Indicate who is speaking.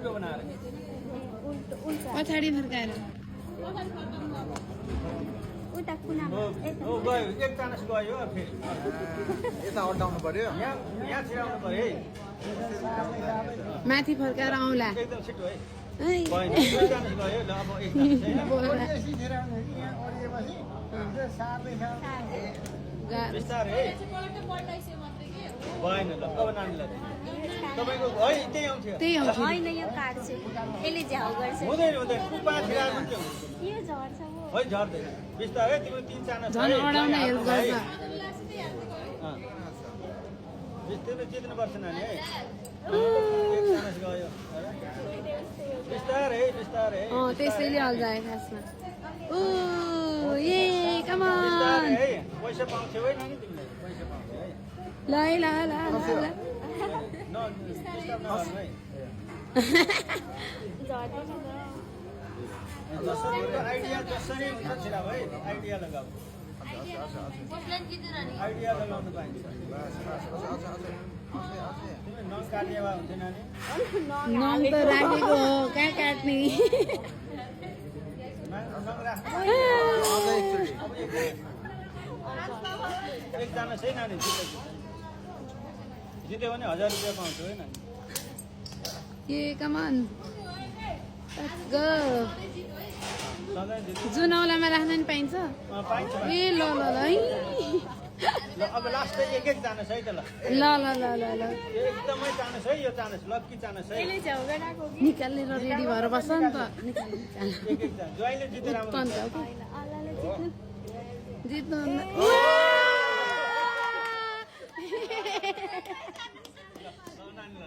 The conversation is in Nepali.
Speaker 1: उल्टो बनाएर
Speaker 2: पछाडि फर्काएर
Speaker 3: उता कुनामा
Speaker 1: हो गयो एक चानस गयो फेरि
Speaker 4: यता अड्डाउनु पर्यो
Speaker 1: यहाँ छिराउनु पर्यो है
Speaker 2: माथि फर्काएर आउँला
Speaker 1: एकदम छिटो है
Speaker 2: है
Speaker 1: गयो दुई चानस गयो ल अब एक चानस है
Speaker 2: बोला
Speaker 1: बिस्तारै है भएन ल अब नानीलाई तपाईँको है त्यही आउँथ्यो
Speaker 2: त्यही आउँछ
Speaker 3: होइन यो काट्छ यसले झ्याउ गर्छ
Speaker 1: हुँदैन हुँदैन कुपा छिराएको पनि हुन्छ
Speaker 3: यो झर्छ
Speaker 1: है झर्दैन बिस्तारै तिम्रो तिन चानस
Speaker 2: झन् अडाउन हेल्प गर्छ
Speaker 1: तिमीले जित्नुपर्छ नानी है एक चानस गयो बिस्तारै बिस्तारै
Speaker 2: त्यसैले अल्झायो खासमा ओ ए कमान
Speaker 1: बिस्तारै है पैसा पाउँथ्यौ है नानी तिमीले पैसा पाउँथ्यौ है
Speaker 2: ल है ल ल ल
Speaker 1: डिस्टर्ब नगर्नु है जसरी आइडिया जसरी हुन्छ छिराउ है आइडिया लगाऊ आइडिया लगाउनु पाइन्छ तिमीले नङ काट्ने भए हुन्थ्यो नानी
Speaker 2: नङ त राखेको हो कहाँ काट्ने
Speaker 1: नङ राख्नु अब एकजना चाहिँ नानी जित्यो भने 1000 रुपियाँ पाउँछु है नानी
Speaker 2: ए कमान लेट्स गो
Speaker 1: सधैँ जित्यो
Speaker 2: जुन औलामा राख्न नि पाइन्छ
Speaker 1: पाइन्छ
Speaker 2: ए ल ल ल है
Speaker 1: ल अब लास्ट एक एक चानस है त ल
Speaker 2: ल ल ल ल ल
Speaker 1: एकदमै चानस है यो चानस लक्की चानस है
Speaker 3: यसले झ्याउ गराएको कि
Speaker 2: निकाल्ने र रेडी भएर बस्छ नि त निकाल्ने
Speaker 1: एक एक चानस ज्वाइँले जिते राम्रो
Speaker 2: उत्पन्न
Speaker 1: हुन्छ।
Speaker 2: हो
Speaker 3: होइन अल्लाले जित्नु
Speaker 2: जित्नु
Speaker 1: ल नानी ल